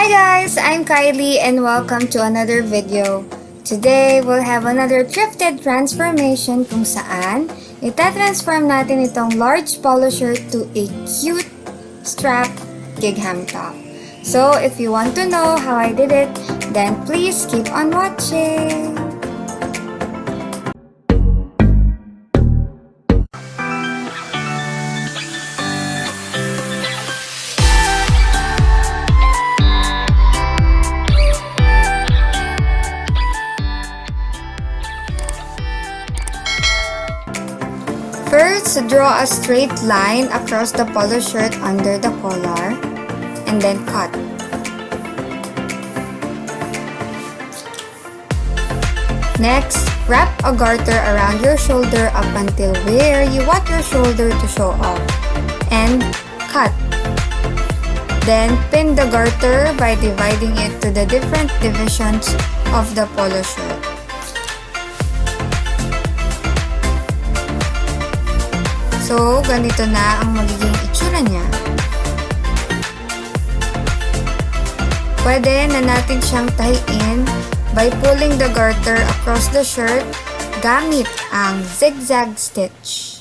Hi guys! I'm Kylie and welcome to another video. Today, we'll have another thrifted transformation kung saan itatransform natin itong large polo shirt to a cute strap Gingham top. So, if you want to know how I did it, then please keep on watching! First, draw a straight line across the polo shirt under the collar, and then cut. Next, wrap a garter around your shoulder up until where you want your shoulder to show off, and cut. Then, pin the garter by dividing it to the different divisions of the polo shirt. So, ganito na ang magiging itsura niya. Pwede na natin siyang tahiin by pulling the garter across the shirt gamit ang zigzag stitch.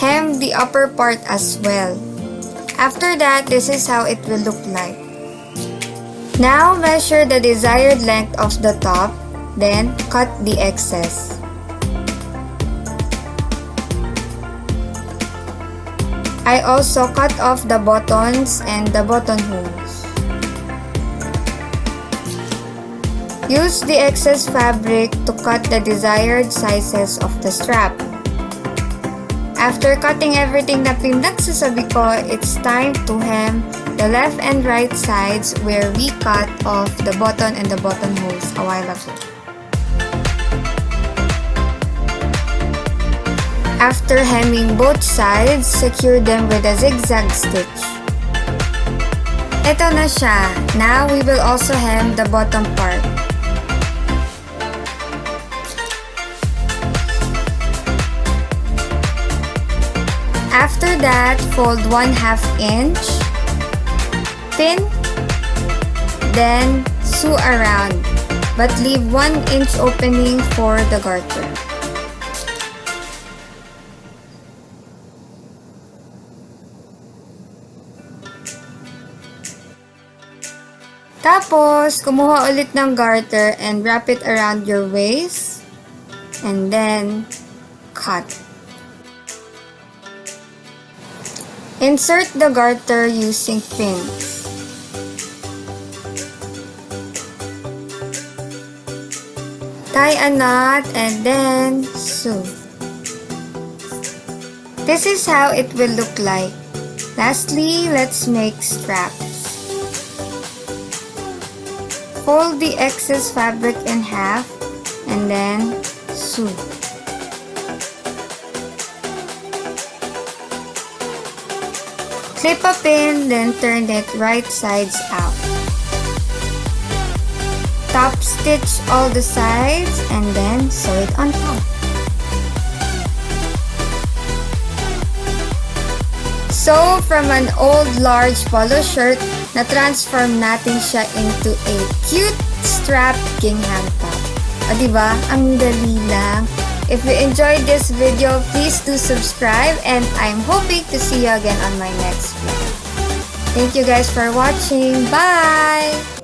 Hem the upper part as well. After that, this is how it will look like. Now, measure the desired length of the top, then cut the excess. I also cut off the buttons and the buttonholes. Use the excess fabric to cut the desired sizes of the strap. After cutting everything na pinagsasabi ko, it's time to hem the left and right sides where we cut off the button and the buttonholes a while ago. After hemming both sides, secure them with a zigzag stitch. Ito na siya. Now, we will also hem the bottom part. After that, fold 1/2 inch, pin, then sew around, but leave 1 inch opening for the garter. Tapos, kumuha ulit ng garter and wrap it around your waist, and then cut. Insert the garter using pins. Tie a knot and then sew. This is how it will look like. Lastly, let's make straps. Fold the excess fabric in half and then sew. Clip a pin, then turn it right sides out. Top stitch all the sides and then sew it on top. So, from an old large polo shirt, na-transform natin siya into a cute strap gingham top. O diba? Ang dali lang. If you enjoyed this video, please do subscribe and I'm hoping to see you again on my next vlog. Thank you guys for watching. Bye!